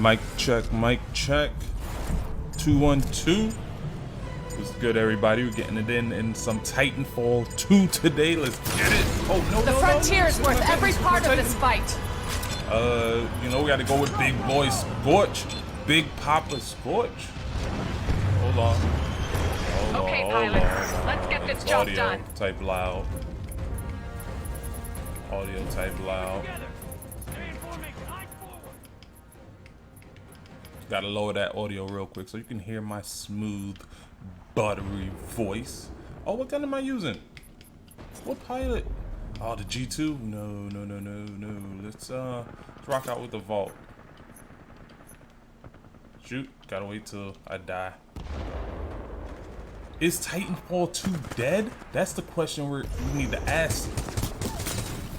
Mic check, mic check. 212. What's good, everybody? We're getting it in some Titanfall 2 today. Let's get it. Oh, no, The frontier is worth every part of this fight. You know, we gotta go with Big Boy Scorch. Big Papa Scorch. Hold on. Okay, pilots. Let's get this job done. Audio type loud. Audio type loud. Gotta lower that audio real quick so you can hear my smooth, buttery voice. Oh, what gun am I using? What pilot? Oh, the G2? No. Let's rock out with the Vault. Shoot, gotta wait till I die. Is Titanfall 2 dead? That's the question we need to ask.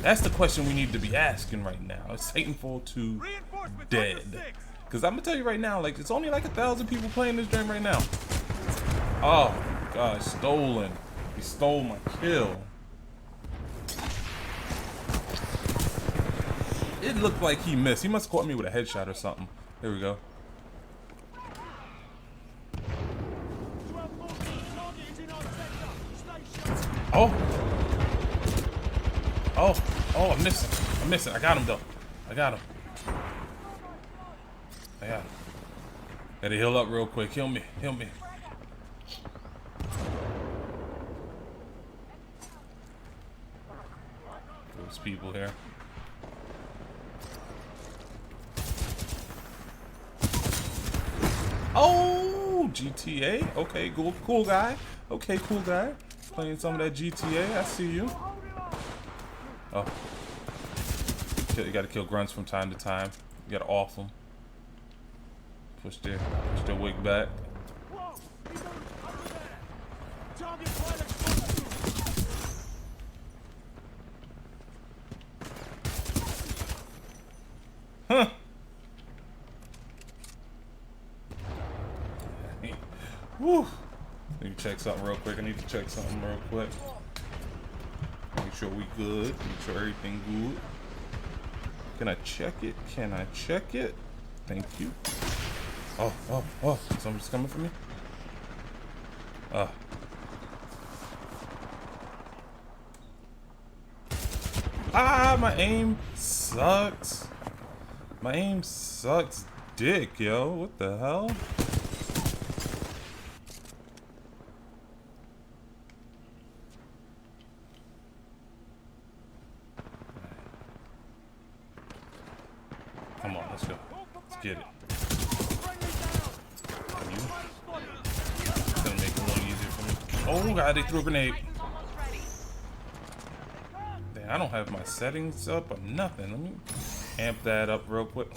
That's the question we need to be asking right now. Is Titanfall 2 dead? Because I'm gonna tell you right now, like, it's only like 1,000 people playing this game right now. Oh, God, stolen. He stole my kill. It looked like he missed. He must have caught me with a headshot or something. There we go. Oh, I'm missing. I got him, though. I got him. Gotta heal up real quick. Heal me. There's people here. Oh, GTA. Okay, cool guy. Okay, cool guy. Playing some of that GTA. I see you. Oh, you gotta kill grunts from time to time. You gotta off them. Push their wig back. Huh. Woo. Let me check something real quick. Make sure we good. Make sure everything good. Can I check it? Thank you. Oh. Somebody's coming for me? My aim sucks. Dick, yo. What the hell? Come on, let's go. Let's get it. Gonna make it a little easier for me. Oh God, they threw a grenade. Damn, I don't have my settings up or nothing. Let me amp that up real quick.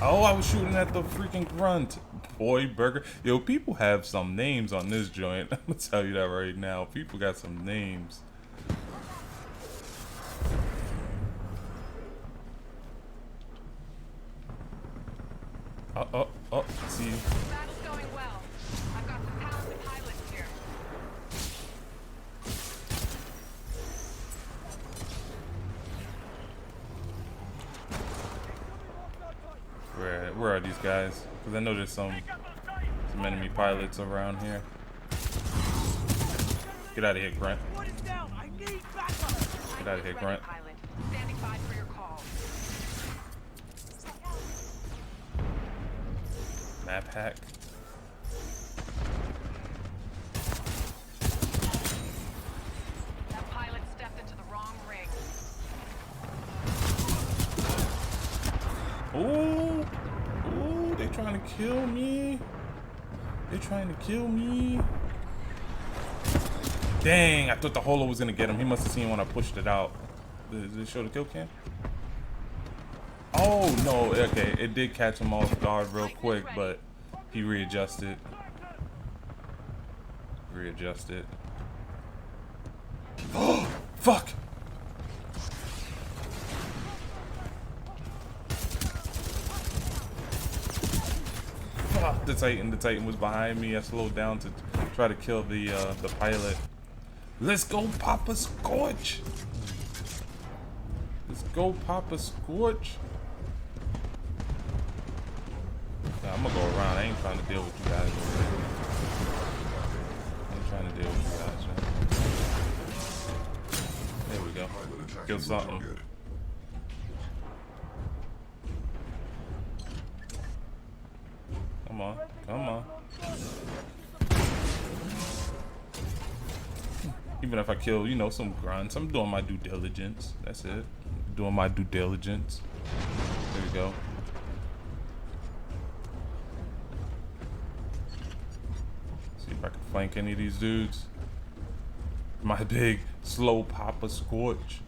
Oh, I was shooting at the freaking grunt. Boy Burger. Yo, people have some names on this joint. I'm gonna tell you that right now. People got some names. Oh, see you. Battle's going well. I've got some talented pilots here. Where are these guys? Because I know there's some enemy pilots around here. Get out of here, Grunt. Get out of here, Grunt. Standing by for your call. Map hack. That pilot stepped into the wrong ring. Ooh, they trying to kill me. Dang, I thought the holo was gonna get him. He must have seen when I pushed it out. Did it show the kill cam? Oh, no, okay. It did catch him off guard real quick, but he readjusted. Oh, fuck! Fuck, the Titan was behind me. I slowed down to try to kill the pilot. Let's go, Papa Scorch! ain't trying to deal with you guys. I ain't trying to deal with you guys, man. There we go. Kill something. Come on, come on. Even if I kill, you know, some grunts, I'm doing my due diligence. That's it. Doing my due diligence. There we go. See if I can flank any of these dudes. My big slow Papa Scorch.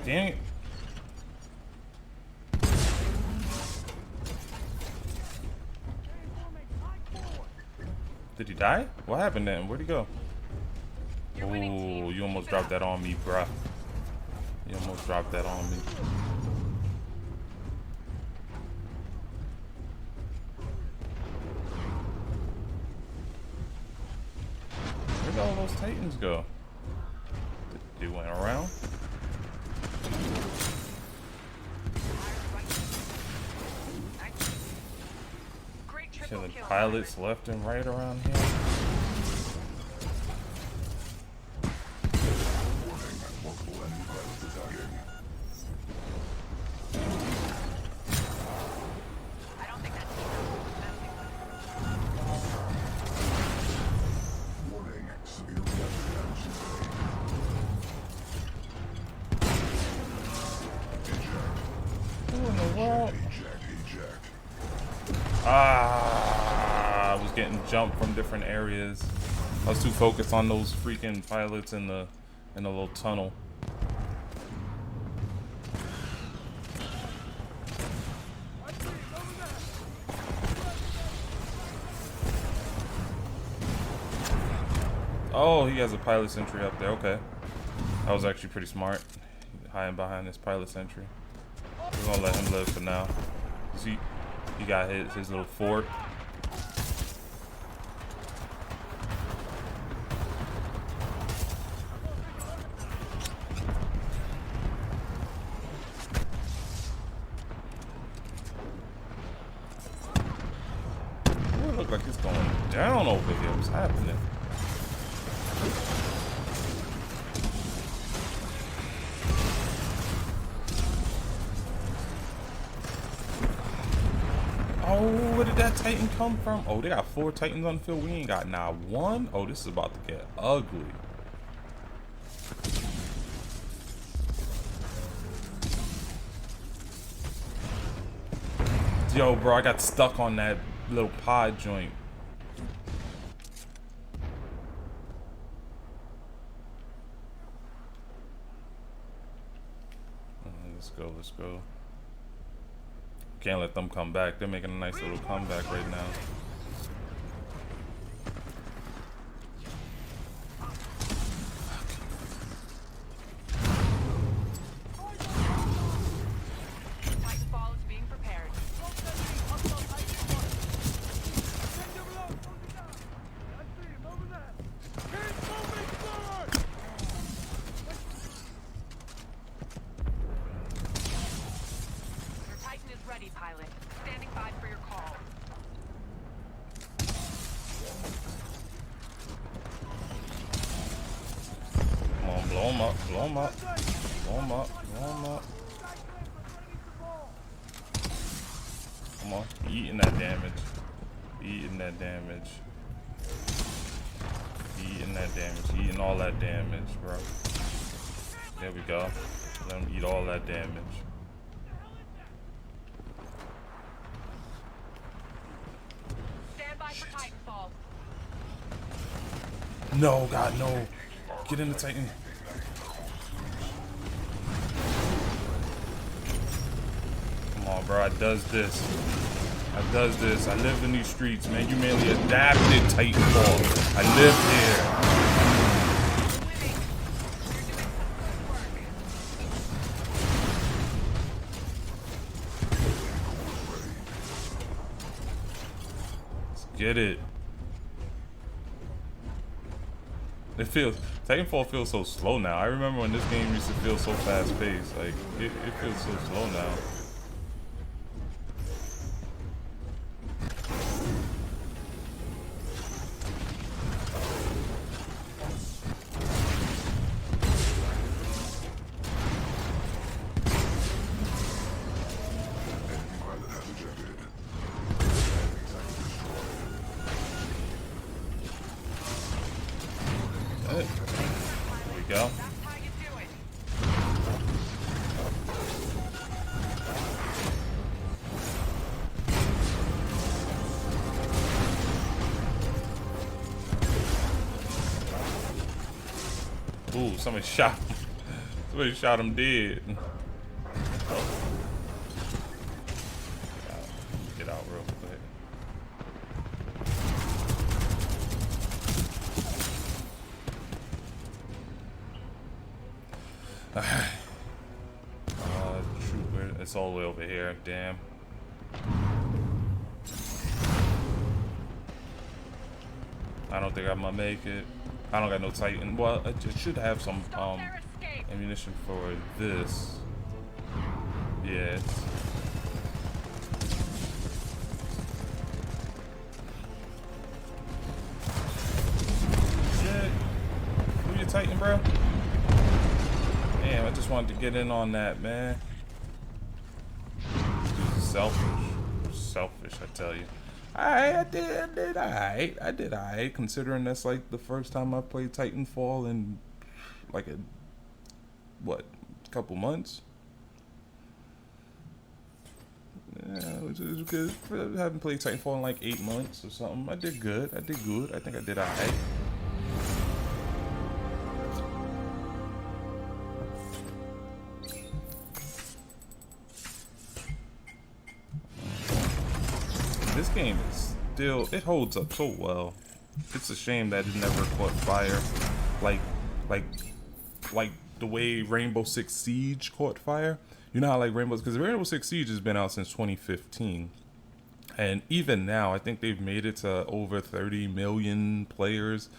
Dang it. Did he die? What happened then? Where'd he go? Oh, you almost dropped that on me, bruh. You almost dropped that on me. Where'd all those Titans go? They went around? Killing pilots left and right around here. I was getting jumped from different areas. I was too focused on those freaking pilots in the little tunnel. Oh, he has a pilot sentry up there. Okay, that was actually pretty smart. Hiding behind this pilot sentry. We're gonna let him live for now. See, he got his little fort. Ooh, it looks like it's going down over here. What's happening? Oh, where did that Titan come from? Oh, they got 4 Titans on the field. We ain't got not one. Oh, this is about to get ugly. Yo, bro, I got stuck on that little pod joint. Let's go, let's go. Can't let them come back. They're making a nice little comeback right now. Titanfall is being prepared. Your Titan is ready, pilot. Standing by for your call. Come on, blow him up, blow him up, blow him up, blow him up. Come on, eating that damage. Eating that damage. Eating that damage. Eating all that damage, bro. There we go. Let him eat all that damage. Stand by for Titanfall. No, God, no. Get in the Titan. on, bro. I does this. I live in these streets, man. You mainly adapted Titanfall. I live here. Let's get it. Titanfall feels so slow now. I remember when this game used to feel so fast paced. Like, it feels so slow now. There we go. Ooh, somebody shot him. Somebody shot him dead. Get out real quick. Trooper, it's all the way over here. Damn. I don't think I'm gonna make it. I don't got no Titan. Well, I just should have some ammunition for this. Yeah. Shit. Who you Titan, bro? Damn, I just wanted to get in on that, man. Dude's selfish. Selfish, I tell you. I did alright, considering that's like the first time I played Titanfall in like a couple months. Yeah, it was good. I haven't played Titanfall in like 8 months or something. I did good. I think I did alright. This game is still, it holds up so well. It's a shame that it never caught fire like the way Rainbow Six Siege caught fire. You know how like because Rainbow Six Siege has been out since 2015. And even now, I think they've made it to over 30 million players.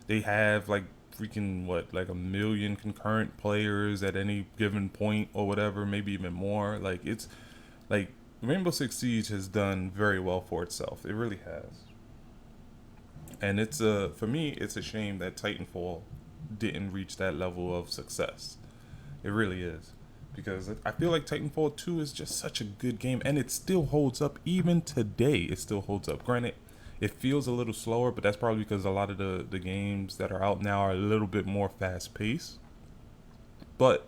They have like freaking like 1 million concurrent players at any given point or whatever, maybe even more. Like it's like Rainbow Six Siege has done very well for itself. It really has. And it's for me, it's a shame that Titanfall didn't reach that level of success. It really is. Because I feel like Titanfall 2 is just such a good game, and it still holds up. Even today, it still holds up. Granted, it feels a little slower, but that's probably because a lot of the games that are out now are a little bit more fast-paced. But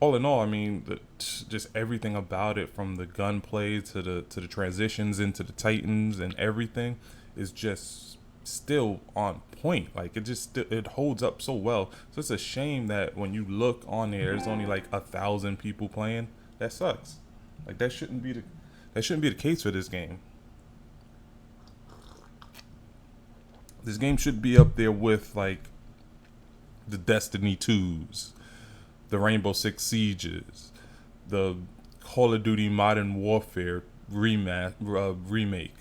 all in all, I mean, just everything about it, from the gunplay to the transitions into the Titans and everything, is just still on point. Like it holds up so well. So it's a shame that when you look on there's only like 1,000 people playing. That sucks. Like that shouldn't be the case for this game. This game should be up there with like the Destiny 2s, the Rainbow Six Sieges, the Call of Duty Modern Warfare remake,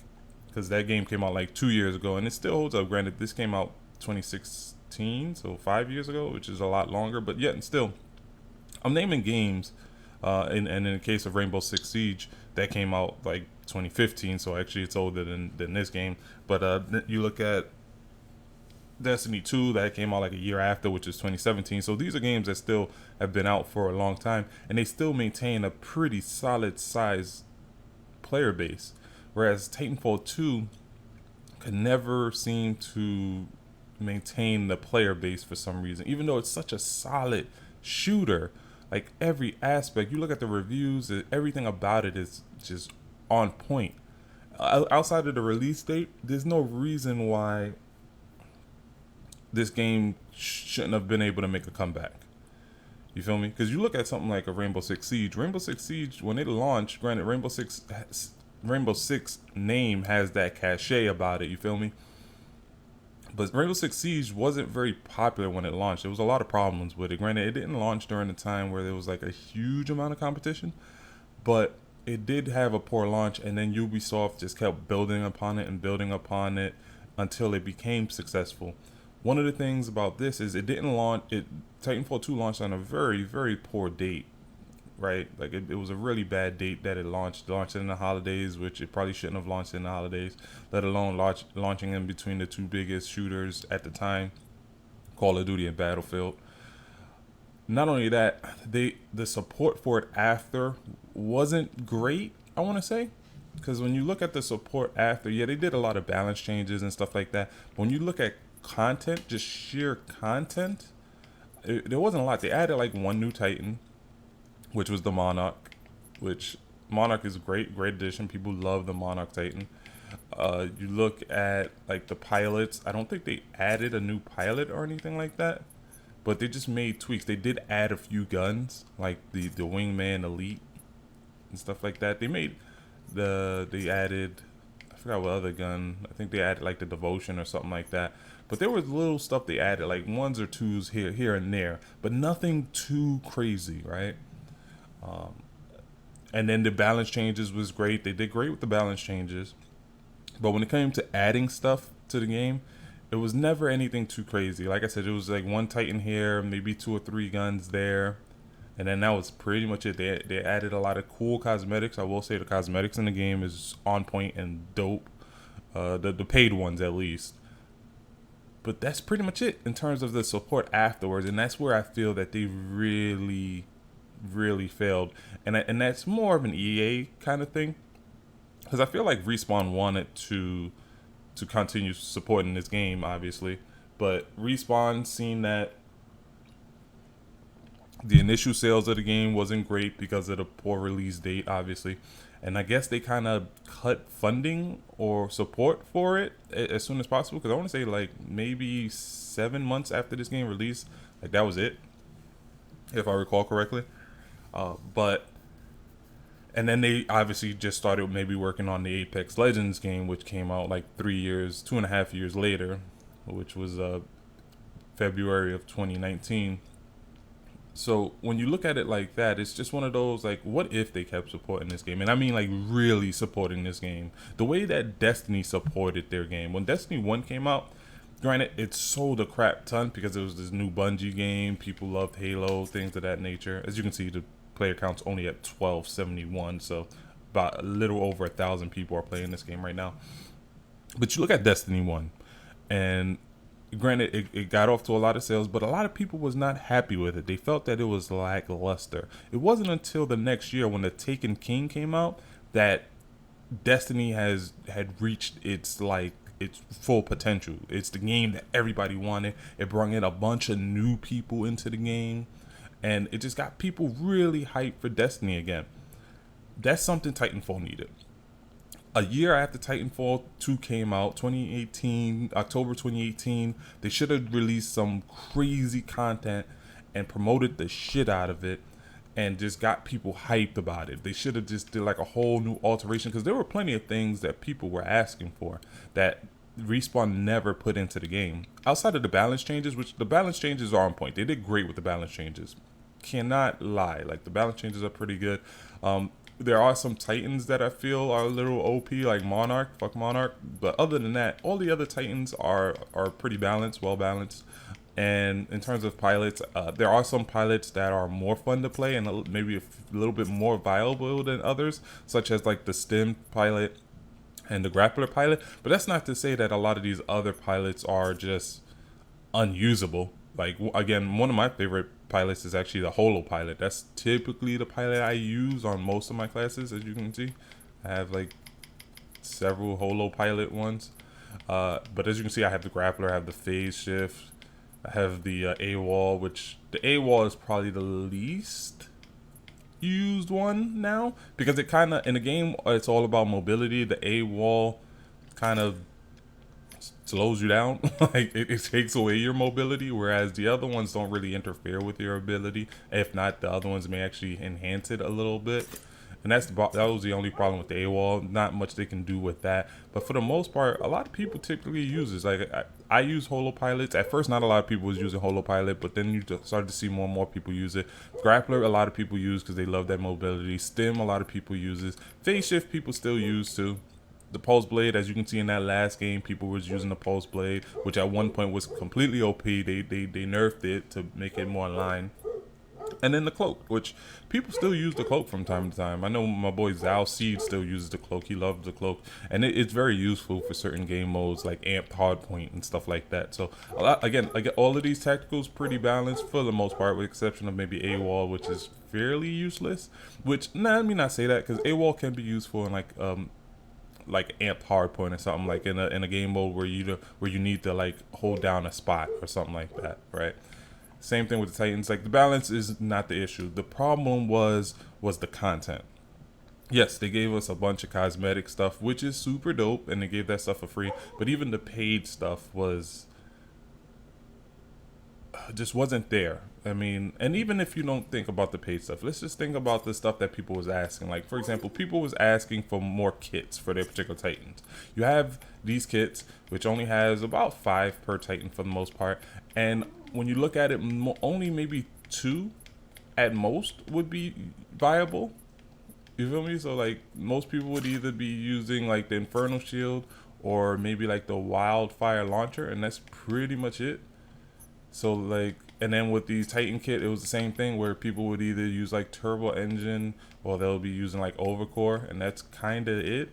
because that game came out like 2 years ago and it still holds up. Granted, this came out 2016, so 5 years ago, which is a lot longer, but yet and still, I'm naming games, and in the case of Rainbow Six Siege, that came out like 2015, so actually it's older than this game. But you look at Destiny 2, that came out like a year after, which is 2017. So these are games that still have been out for a long time, and they still maintain a pretty solid size player base. Whereas Titanfall 2 could never seem to maintain the player base for some reason, even though it's such a solid shooter. Like every aspect, you look at the reviews, everything about it is just on point. Outside of the release date, there's no reason why this game shouldn't have been able to make a comeback. You feel me? Because you look at something like a Rainbow Six Siege. Rainbow Six Siege, when it launched, granted, Rainbow Six name has that cachet about it. You feel me? But Rainbow Six Siege wasn't very popular when it launched. There was a lot of problems with it. Granted, it didn't launch during a time where there was like a huge amount of competition, but it did have a poor launch, and then Ubisoft just kept building upon it and building upon it until it became successful. One of the things about this is it didn't launch. Titanfall 2 launched on a very, very poor date, right? Like it was a really bad date that it launched. It launched in the holidays, which it probably shouldn't have launched in the holidays, let alone launching in between the two biggest shooters at the time, Call of Duty and Battlefield. Not only that, the support for it after wasn't great, I want to say. Because when you look at the support after, yeah, they did a lot of balance changes and stuff like that. When you look at content, just sheer content, there wasn't a lot. They added like one new Titan, which was the Monarch, which Monarch is great addition. People love the Monarch Titan. You look at like the pilots. I don't think they added a new pilot or anything like that, but they just made tweaks. They did add a few guns, like the Wingman Elite and stuff like that. They added, I forgot what other gun. I think they added like the Devotion or something like that. But there was little stuff they added, like ones or twos here and there, but nothing too crazy, right? And then the balance changes was great. They did great with the balance changes. But when it came to adding stuff to the game, it was never anything too crazy. Like I said, it was like one Titan here, maybe 2 or 3 guns there. And then that was pretty much it. They added a lot of cool cosmetics. I will say the cosmetics in the game is on point and dope. The paid ones at least. But that's pretty much it in terms of the support afterwards. And that's where I feel that they really, really failed. And that's more of an EA kind of thing. Because I feel like Respawn wanted to continue supporting this game, obviously. But Respawn seen that the initial sales of the game wasn't great because of the poor release date, obviously. And I guess they kind of cut funding or support for it as soon as possible. Because I want to say like maybe 7 months after this game released, like that was it, if I recall correctly. And then they obviously just started maybe working on the Apex Legends game, which came out like 2.5 years later, which was February of 2019. So when you look at it like that, it's just one of those like, what if they kept supporting this game? And I mean like really supporting this game. The way that Destiny supported their game. When Destiny 1 came out, granted, it sold a crap ton because it was this new Bungie game. People loved Halo, things of that nature. As you can see, the player count's only at 1271, so about a little over 1,000 people are playing this game right now. But you look at Destiny 1, and granted, it got off to a lot of sales, but a lot of people was not happy with it. They felt that it was lackluster. It wasn't until the next year when the Taken King came out that Destiny had reached its full potential. It's the game that everybody wanted. It brought in a bunch of new people into the game, and it just got people really hyped for Destiny again. That's something Titanfall needed. A year after Titanfall 2 came out, October 2018, they should have released some crazy content and promoted the shit out of it and just got people hyped about it. They should have just did like a whole new alteration, because there were plenty of things that people were asking for that Respawn never put into the game. Outside of the balance changes, which the balance changes are on point. They did great with the balance changes. Cannot lie. Like the balance changes are pretty good. There are some Titans that I feel are a little OP, like Monarch. Fuck Monarch. But other than that, all the other Titans are pretty balanced, well balanced. And in terms of pilots, there are some pilots that are more fun to play and maybe a little bit more viable than others, such as like the Stim pilot and the Grappler pilot. But that's not to say that a lot of these other pilots are just unusable. Like, again, one of my favorite pilots is actually the Holo pilot. That's typically the pilot I use on most of my classes, as you can see. I have like several Holo pilot ones. But as you can see, I have the Grappler, I have the Phase Shift, I have the AWOL, which the AWOL is probably the least used one now, because it kind of, in the game, it's all about mobility. The AWOL kind of slows you down. Like it takes away your mobility, whereas the other ones don't really interfere with your ability. If not, the other ones may actually enhance it a little bit. And that was the only problem with the AWOL. Not much they can do with that. But for the most part, a lot of people typically use this. Like I use holopilots. At first, not a lot of people was using holopilot, but then you started to see more and more people use it. Grappler, a lot of people use because they love that mobility. Stim, a lot of people uses. Phase shift, people still use too. The pulse blade, as you can see in that last game, people was using the pulse blade, which at one point was completely OP. They nerfed it to make it more in line. And then the cloak, which people still use the cloak from time to time. I know my boy Zal Seed still uses the cloak. He loves the cloak, and it's very useful for certain game modes like Amped Hardpoint and stuff like that. So again, all of these tacticals pretty balanced for the most part, with the exception of maybe AWOL, which is fairly useless. Which let me not say that, because AWOL can be useful in like Amped Hardpoint or something, like in a game mode where you need to like hold down a spot or something like that, right? Same thing with the Titans. Like the balance is not the issue. The problem was the content. Yes, they gave us a bunch of cosmetic stuff, which is super dope, and they gave that stuff for free. But even the paid stuff was just wasn't there. I mean, and even if you don't think about the paid stuff, let's just think about the stuff that people was asking. Like, for example, people was asking for more kits for their particular Titans. You have these kits, which only has about 5 per Titan for the most part. And when you look at it, only maybe 2 at most would be viable. You feel me? So, like, most people would either be using, like, the Infernal Shield or maybe, like, the Wildfire Launcher, and that's pretty much it. So, like, and then with the Titan kit, it was the same thing where people would either use like Turbo Engine or they'll be using like Overcore, and that's kind of it.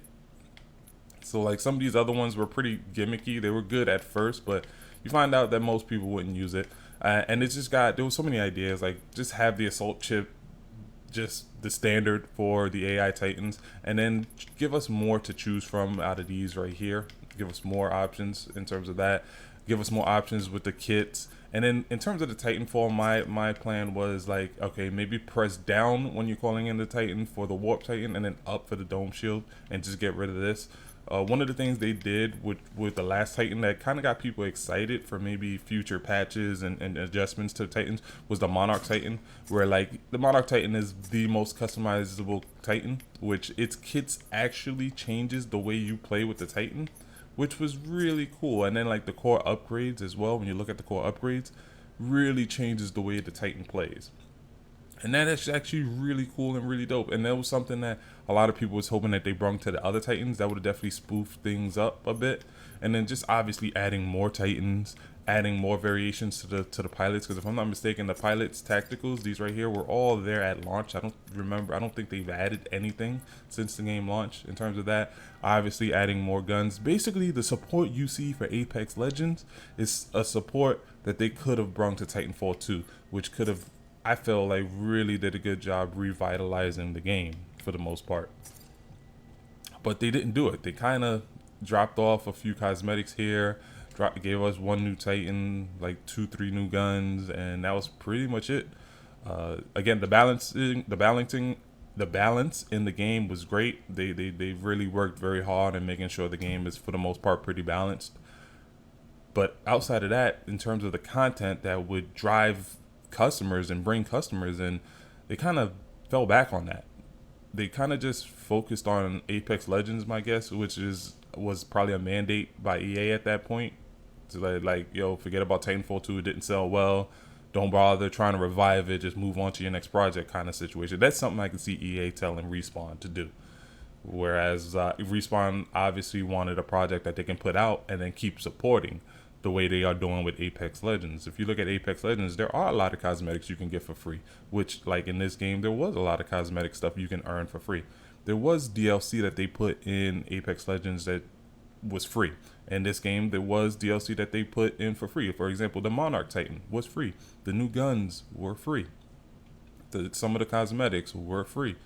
So like some of these other ones were pretty gimmicky. They were good at first, but you find out that most people wouldn't use it. And it just there was so many ideas, like just have the assault chip, just the standard for the AI Titans, and then give us more to choose from out of these right here. Give us more options in terms of that. Give us more options with the kits. And then in terms of the Titanfall, my plan was like, okay, maybe press down when you're calling in the Titan for the Warp Titan, and then up for the Dome Shield, and just get rid of this. One of the things they did with the last Titan that kind of got people excited for maybe future patches and adjustments to the Titans was the Monarch Titan, where like the Monarch Titan is the most customizable Titan, which its kits actually changes the way you play with the Titan, which was really cool. And then like the core upgrades as well, when you look at the core upgrades, really changes the way the Titan plays. And that is actually really cool and really dope. And that was something that a lot of people was hoping that they brought to the other Titans. That would have definitely spoofed things up a bit. And then just obviously adding more Titans, adding more variations to the pilots. Because if I'm not mistaken, the pilots tacticals, these right here, were all there at launch. I don't think they've added anything since the game launched in terms of that. Obviously adding more guns. Basically the support you see for Apex Legends is a support that they could have brought to Titanfall 2, which could have, I feel like, really did a good job revitalizing the game for the most part. But they didn't do it. They kind of dropped off a few cosmetics here, gave us 1 new Titan, like 2-3 new guns, and that was pretty much it. Again, the balance in the game was great. They really worked very hard in making sure the game is for the most part pretty balanced. But outside of that, in terms of the content that would drive customers and bring customers in, they kind of fell back on that. They kind of just focused on Apex Legends, my guess, which was probably a mandate by EA at that point. So like, yo, forget about Titanfall 2, it didn't sell well, don't bother trying to revive it, just move on to your next project kind of situation. That's something I can see EA telling Respawn to do. Whereas Respawn obviously wanted a project that they can put out and then keep supporting, the way they are doing with Apex Legends. If you look at Apex Legends, there are a lot of cosmetics you can get for free, which, like in this game, there was a lot of cosmetic stuff you can earn for free. There was DLC that they put in Apex Legends that was free. In this game, there was DLC that they put in for free. For example, the Monarch Titan was free. The new guns were free. Some of the cosmetics were free.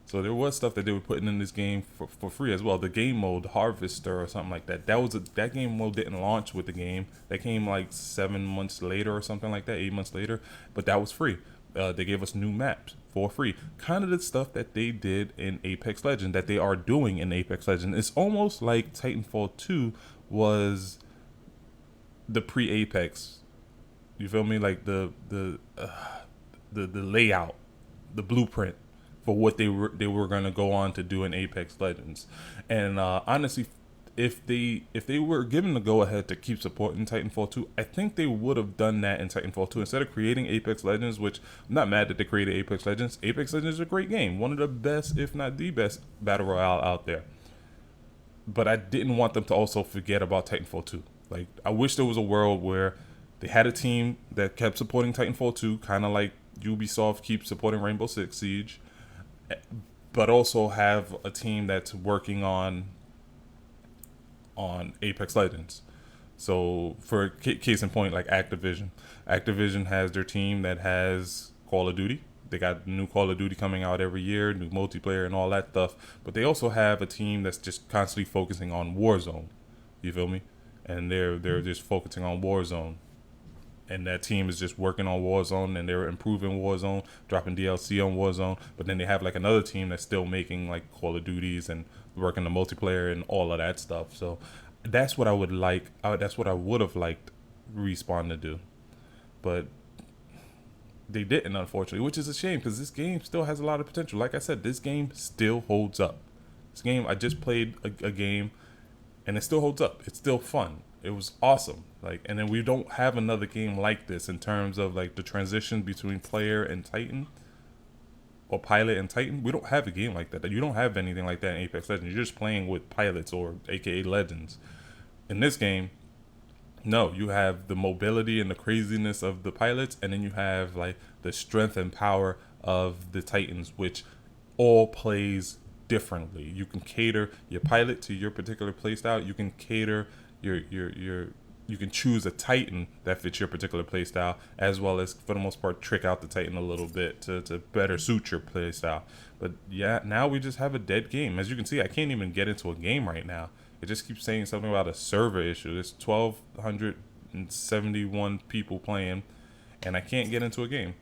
So there was stuff that they were putting in this game for free as well. The game mode, Harvester or something like that. That game mode didn't launch with the game. That came like 7 months later or something like that, 8 months later. But that was free. They gave us new maps for free. Kind of the stuff that they did in Apex Legends, that they are doing in Apex Legends. It's almost like Titanfall 2 was the pre-Apex. You feel me? Like the layout, the blueprint for what they were gonna go on to do in Apex Legends. And honestly, if they were given the go ahead to keep supporting Titanfall 2, I think they would have done that in Titanfall 2 instead of creating Apex Legends. Which I'm not mad that they created Apex Legends. Apex Legends is a great game, one of the best, if not the best, battle royale out there. But I didn't want them to also forget about Titanfall 2. Like, I wish there was a world where they had a team that kept supporting Titanfall 2, kind of like Ubisoft keeps supporting Rainbow Six Siege, but also have a team that's working on Apex Legends. So, for case in point, like Activision has their team that has Call of Duty. They got new Call of Duty coming out every year, new multiplayer and all that stuff. But they also have a team that's just constantly focusing on Warzone. You feel me? And they're just focusing on Warzone. And that team is just working on Warzone, and they're improving Warzone, dropping DLC on Warzone. But then they have like another team that's still making like Call of Duties and working the multiplayer and all of that stuff. So that's what I would like. That's what I would have liked Respawn to do. But they didn't, unfortunately, which is a shame because this game still has a lot of potential. Like I said, this game still holds up. This game, I just played a game, and it still holds up. It's still fun. It was awesome. Like, and then we don't have another game like this in terms of like the transition between player and Titan, or pilot and Titan. We don't have a game like that. You don't have anything like that in Apex Legends. You're just playing with pilots, or AKA legends. In this game, no, you have the mobility and the craziness of the pilots, and then you have like the strength and power of the Titans, which all plays differently. You can cater your pilot to your particular playstyle. You can cater your you can choose a Titan that fits your particular playstyle, as well as, for the most part, trick out the Titan a little bit to better suit your playstyle. But yeah, now we just have a dead game. As you can see, I can't even get into a game right now. It just keeps saying something about a server issue. There's 1,271 people playing, and I can't get into a game.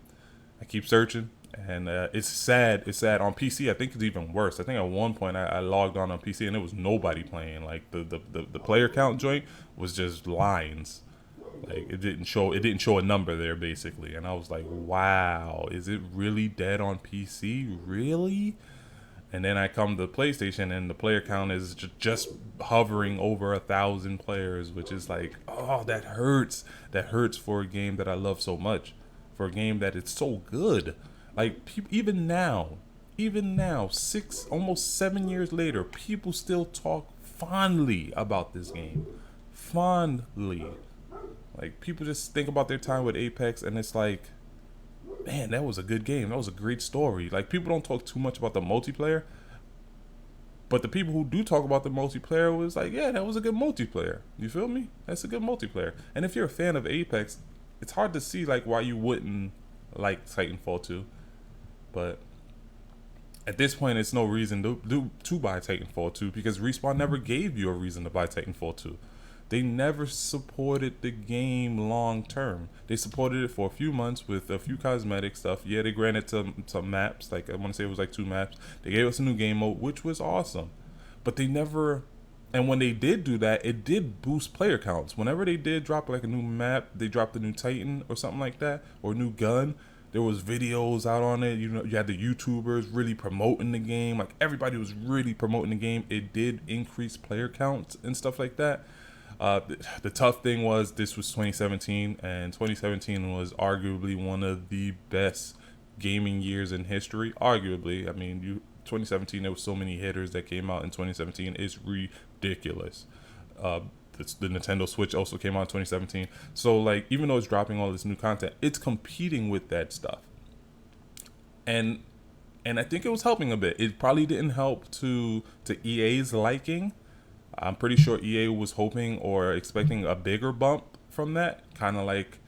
I keep searching, and it's sad. It's sad. On PC, I think it's even worse. I think at one point I logged on PC, and there was nobody playing. Like, the player count joint was just lines. Like, it didn't show a number there, basically. And I was like, wow, is it really dead on PC? Really? And then I come to PlayStation, and the player count is just hovering over 1,000 players, which is like, oh, that hurts. That hurts for a game that I love so much, for a game that it's so good. Like, even now, almost 7 years later, people still talk fondly about this game. Fondly. Like, people just think about their time with Apex, and it's like, man, that was a good game. That was a great story. Like, people don't talk too much about the multiplayer, but the people who do talk about the multiplayer was like, yeah, that was a good multiplayer. You feel me? That's a good multiplayer. And if you're a fan of Apex, it's hard to see like why you wouldn't like Titanfall 2. But at this point, it's no reason to buy Titanfall 2, because Respawn never gave you a reason to buy Titanfall 2. They never supported the game long term. They supported it for a few months with a few cosmetic stuff. Yeah, they granted some maps. Like, I want to say it was like 2 maps. They gave us a new game mode, which was awesome. But they never... And when they did do that, it did boost player counts. Whenever they did drop like a new map, they dropped a new Titan or something like that, or a new gun, there was videos out on it. You know, you had the YouTubers really promoting the game. Like, everybody was really promoting the game. It did increase player counts and stuff like that. The tough thing was, this was 2017, and 2017 was arguably one of the best gaming years in history. Arguably, I mean, 2017, there was so many hitters that came out in 2017. It's ridiculous. The Nintendo Switch also came out in 2017. So, like, even though it's dropping all this new content, it's competing with that stuff. And I think it was helping a bit. It probably didn't help to EA's liking. I'm pretty sure EA was hoping or expecting a bigger bump from that, kind of like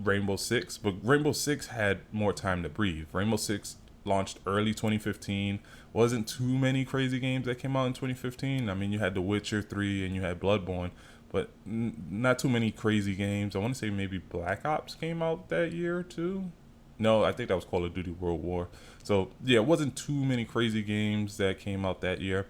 Rainbow Six. But Rainbow Six had more time to breathe. Rainbow Six launched early 2015. Wasn't too many crazy games that came out in 2015. I mean, you had The Witcher 3 and you had Bloodborne, but not too many crazy games. I want to say maybe Black Ops came out that year too. No, I think that was Call of Duty World War. So, yeah, it wasn't too many crazy games that came out that year.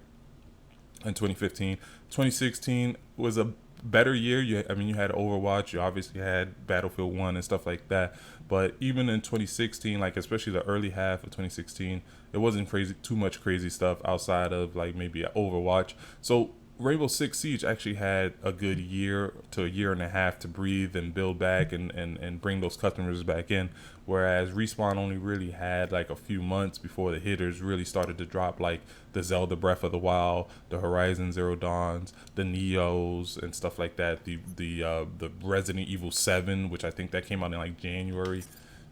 In 2015, 2016 was a better year. I mean, you had Overwatch. You obviously had Battlefield 1 and stuff like that. But even in 2016, like especially the early half of 2016, it wasn't too much crazy stuff outside of like maybe Overwatch. So Rainbow Six Siege actually had a good year to a year and a half to breathe and build back and bring those customers back in. Whereas Respawn only really had like a few months before the hitters really started to drop, like the Zelda Breath of the Wild, the Horizon Zero Dawns, the Neos and stuff like that. The Resident Evil 7, which I think that came out in like January.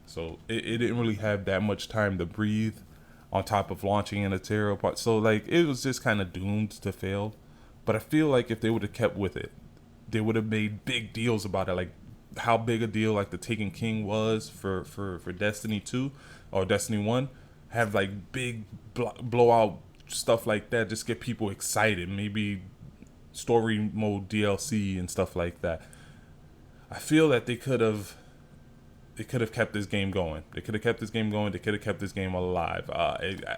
So it didn't really have that much time to breathe on top of launching in a terrible part. So like it was just kind of doomed to fail. But I feel like if they would have kept with it, they would have made big deals about it. Like how big a deal like the Taken King was for Destiny 2 or Destiny 1. Have like big blowout stuff like that. Just get people excited. Maybe story mode DLC and stuff like that. I feel that they could have kept this game going. They could have kept this game going. They could have kept this game alive.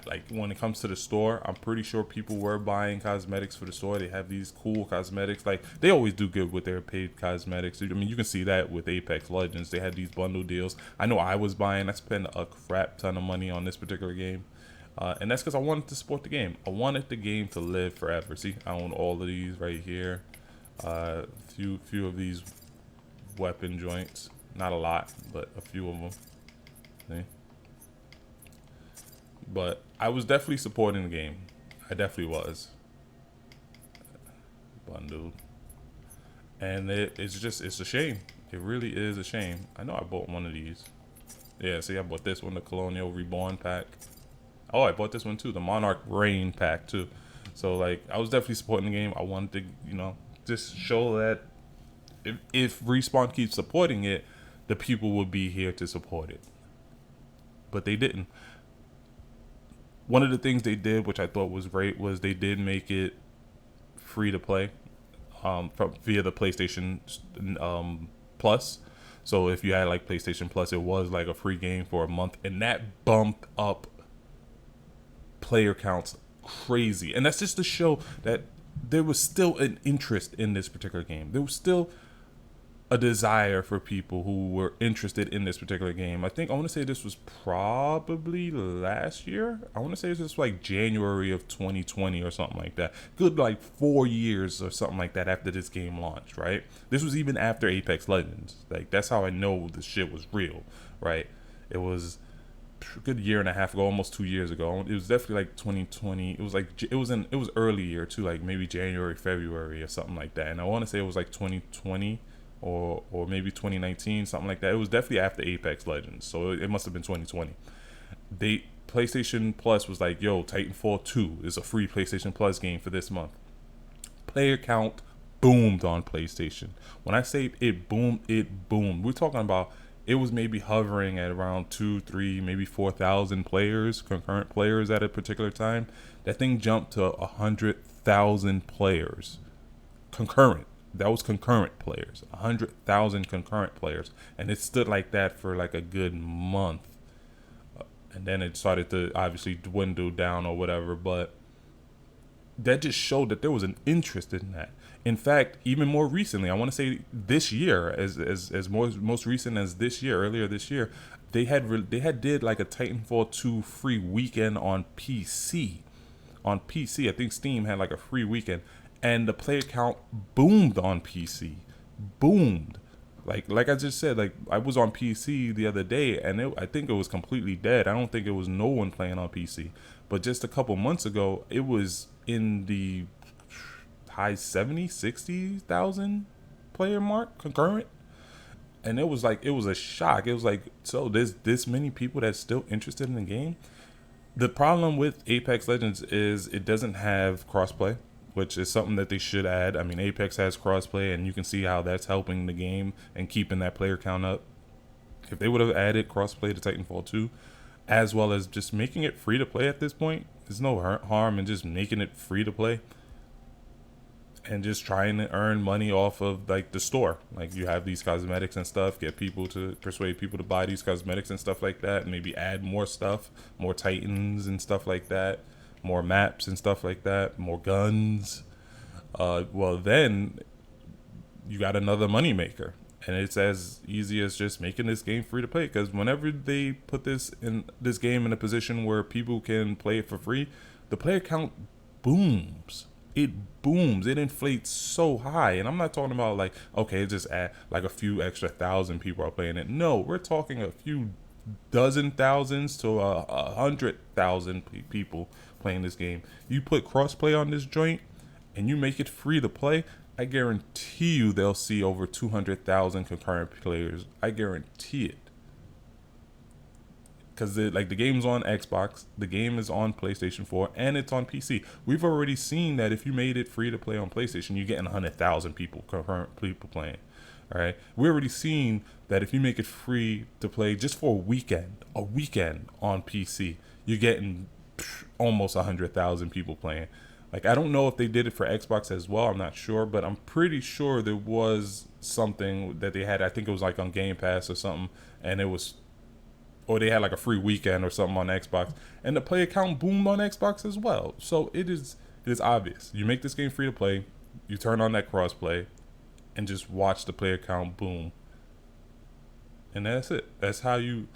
Like when it comes to the store, I'm pretty sure people were buying cosmetics for the store. They have these cool cosmetics. Like they always do good with their paid cosmetics. I mean, you can see that with Apex Legends. They had these bundle deals. I know I was buying. I spent a crap ton of money on this particular game. And that's because I wanted to support the game. I wanted the game to live forever. See, I own all of these right here. Few of these weapon joints. Not a lot, but a few of them. See? But I was definitely supporting the game. I definitely was. Bundled. And it's a shame. It really is a shame. I know I bought one of these. Yeah, see, I bought this one, the Colonial Reborn pack. Oh, I bought this one too, the Monarch Reign pack too. So, like, I was definitely supporting the game. I wanted to, you know, just show that if Respawn keeps supporting it, the people would be here to support it. But they didn't. One of the things they did, which I thought was great, was they did make it free to play via the PlayStation Plus. So if you had like PlayStation Plus, it was like a free game for a month, and that bumped up player counts crazy. And that's just to show that there was still an interest in this particular game. There was still a desire for people who were interested in this particular game. I want to say this was probably last year. I want to say this was like January of 2020 or something like that. Good like 4 years or something like that after this game launched, right? This was even after Apex Legends. Like that's how I know this shit was real, right? It was a good year and a half ago, almost 2 years ago. It was definitely like 2020. It was early year too, like maybe January, February or something like that. And I want to say it was like 2020 or maybe 2019, something like that. It was definitely after Apex Legends, so it must have been 2020. PlayStation Plus was like, yo, Titanfall 2 is a free PlayStation Plus game for this month. Player count boomed on PlayStation. When I say it boomed, we're talking about it was maybe hovering at around 2, 3, maybe 4,000 players, concurrent players at a particular time. That thing jumped to 100,000 players concurrent. That was concurrent players, 100,000 concurrent players, and it stood like that for like a good month, and then it started to obviously dwindle down or whatever. But that just showed that there was an interest in that. In fact, even more recently, I want to say this year, as most recent as this year, earlier this year, they had did like a Titanfall 2 free weekend on PC. On PC, I think Steam had like a free weekend. And the player count boomed on PC, boomed. Like I just said, like I was on PC the other day, and I think it was completely dead. I don't think it was no one playing on PC. But just a couple months ago, it was in the high 60,000 player mark concurrent, and it was a shock. It was like, so there's this many people that's still interested in the game. The problem with Apex Legends is it doesn't have crossplay, which is something that they should add. I mean, Apex has crossplay, and you can see how that's helping the game and keeping that player count up. If they would have added crossplay to Titanfall 2, as well as just making it free to play at this point, there's no harm in just making it free to play and just trying to earn money off of like the store. Like you have these cosmetics and stuff, persuade people to buy these cosmetics and stuff like that, and maybe add more stuff, more Titans and stuff like that, more maps and stuff like that, more guns. Well, then you got another moneymaker. And it's as easy as just making this game free to play. Because whenever they put this game in a position where people can play it for free, the player count booms. It booms. It inflates so high. And I'm not talking about like, okay, just add like a few extra thousand people are playing it. No, we're talking a few dozen thousands to 100,000 people playing this game. You put crossplay on this joint and you make it free to play, I guarantee you they'll see over 200,000 concurrent players. I guarantee it. Because like the game's on Xbox, the game is on PlayStation 4, and it's on PC. We've already seen that if you made it free to play on PlayStation, you're getting 100,000 people, concurrent people playing. All right, we already seen that if you make it free to play just for a weekend on PC, you're getting almost 100,000 people playing. Like, I don't know if they did it for Xbox as well. I'm not sure, but I'm pretty sure there was something that they had. I think it was like on Game Pass or something, and it was, or they had like a free weekend or something on Xbox, and the player count boomed on Xbox as well. So it is obvious. You make this game free to play, you turn on that crossplay, and just watch the player count boom. And that's it. That's how you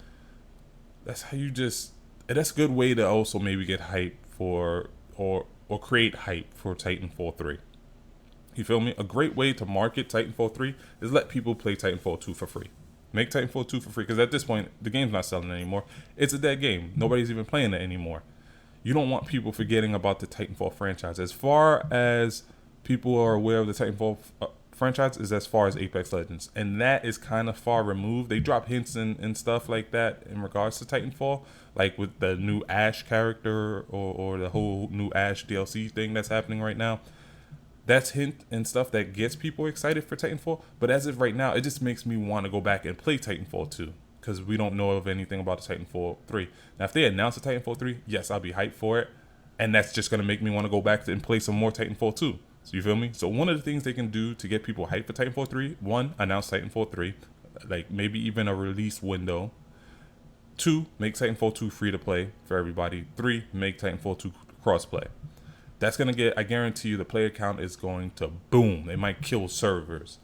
just. And that's a good way to also maybe get hype for or create hype for Titanfall 3. You feel me? A great way to market Titanfall 3 is let people play Titanfall 2 for free. Make Titanfall 2 for free, because at this point, the game's not selling anymore. It's a dead game. Nobody's even playing it anymore. You don't want people forgetting about the Titanfall franchise. As far as people are aware of the Titanfall franchise is as far as Apex Legends. And that is kind of far removed. They drop hints and stuff like that in regards to Titanfall, like with the new Ash character or the whole new Ash DLC thing that's happening right now. That's hint and stuff that gets people excited for Titanfall. But as of right now, it just makes me want to go back and play Titanfall 2. Because we don't know of anything about the Titanfall 3. Now, if they announce a Titanfall 3, yes, I'll be hyped for it. And that's just going to make me want to go back and play some more Titanfall 2. So you feel me? So one of the things they can do to get people hyped for Titanfall 3, one, announce Titanfall 3. Like maybe even a release window. 2, make Titanfall 2 free to play for everybody. 3, make Titanfall 2 crossplay. That's going to get, I guarantee you, the player count is going to boom. They might kill servers.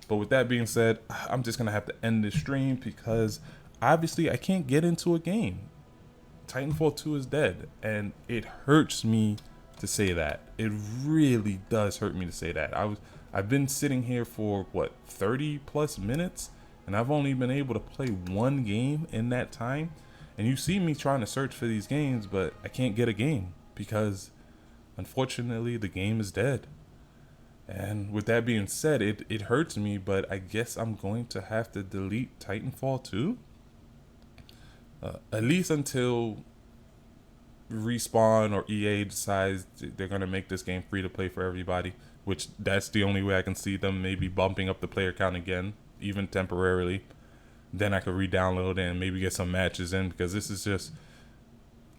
But with that being said, I'm just going to have to end this stream because obviously I can't get into a game. Titanfall 2 is dead, and it hurts me to say that. It really does hurt me to say that. I've been sitting here for what, 30 plus minutes, and I've only been able to play one game in that time. And you see me trying to search for these games, but I can't get a game because unfortunately the game is dead. And with that being said, it hurts me, but I guess I'm going to have to delete Titanfall 2. At least until Respawn or EA decides they're going to make this game free to play for everybody, which that's the only way I can see them maybe bumping up the player count again, even temporarily. Then I could re-download it and maybe get some matches in, because this is just,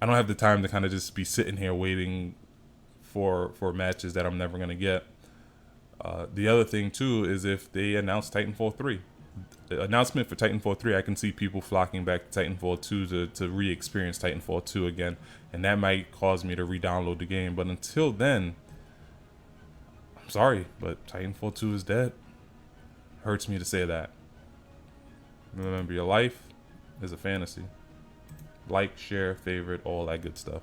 I don't have the time to kind of just be sitting here waiting for matches that I'm never going to get. The other thing too is if they announce Titanfall 3. The announcement for Titanfall 3, I can see people flocking back to Titanfall 2 to re-experience Titanfall 2 again, and that might cause me to re-download the game. But until then, I'm sorry, but Titanfall 2 is dead. Hurts me to say that. Remember, your life is a fantasy. Like, share, favorite, all that good stuff.